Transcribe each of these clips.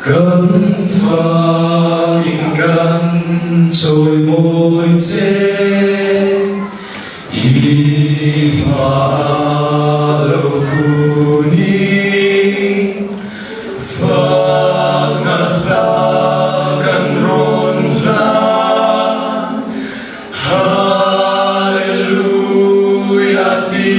cơn pha in căn trôi môi trên ipa lâu kuni pha ngặt la căn ron la hallelujah ti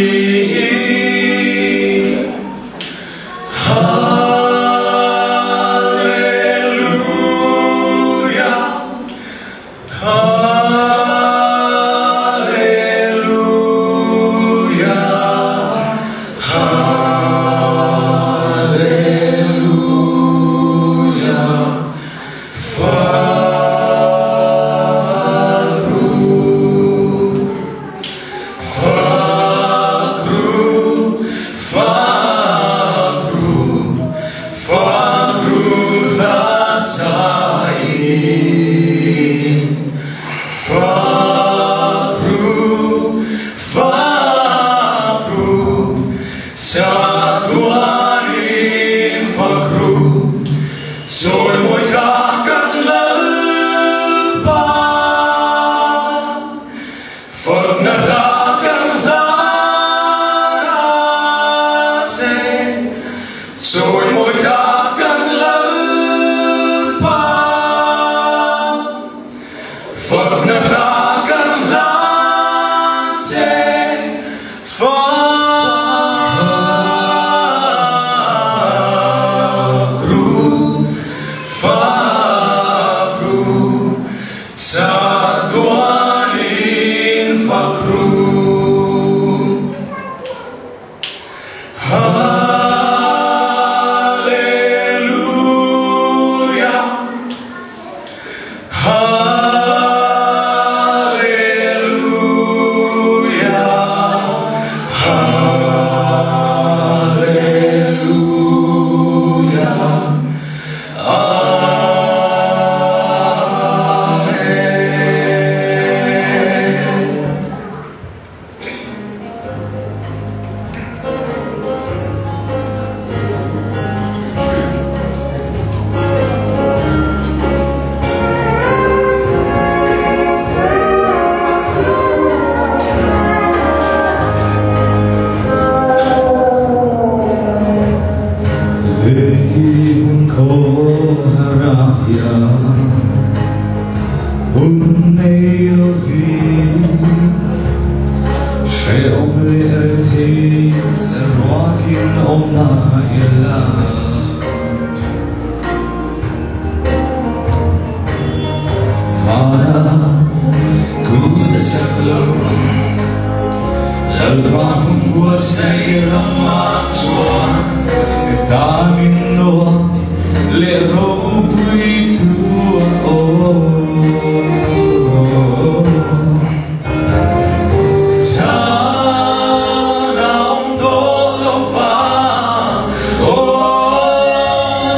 Rồi môi khá cắt lớn ba Phật nà ra cắt lá xe Rồi môi khá cắt lớn ba Phật nà ra cắt lá xe Saduanin fakru Hallelujah Hallelujah Hallelujah Lehun koharaya Unneilvi Sheom le'erti Serwakin omna illa Fada Gud saklam Lalrahum wasayram matsuan Tamin noa le robui tua Sana ondo lova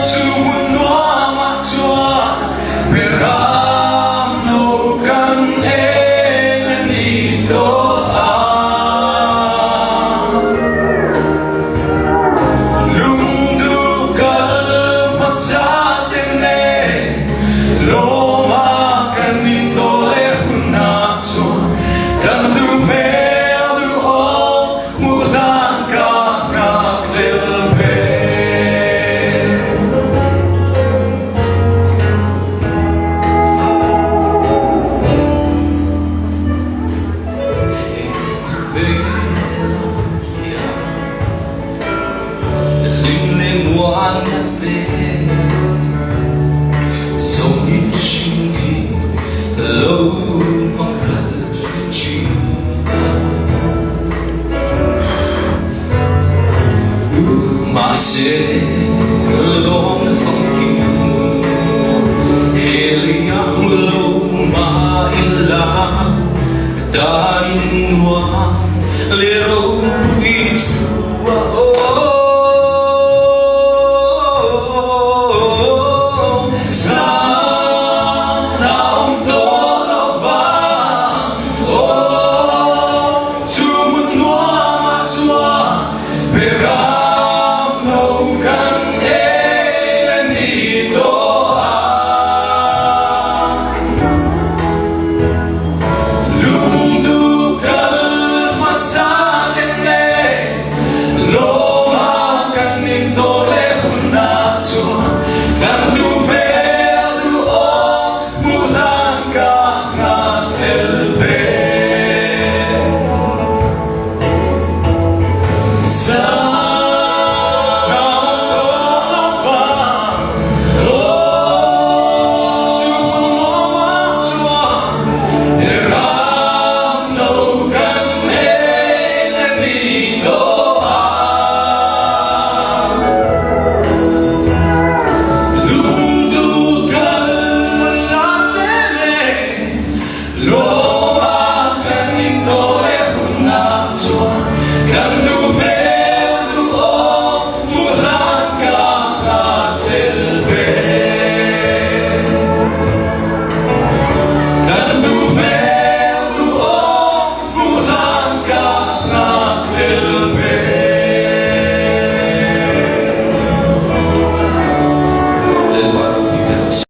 tu noa matua peram no kan eneni doa Along the funky Heliang Loma Illa Dain Wa Lero Itua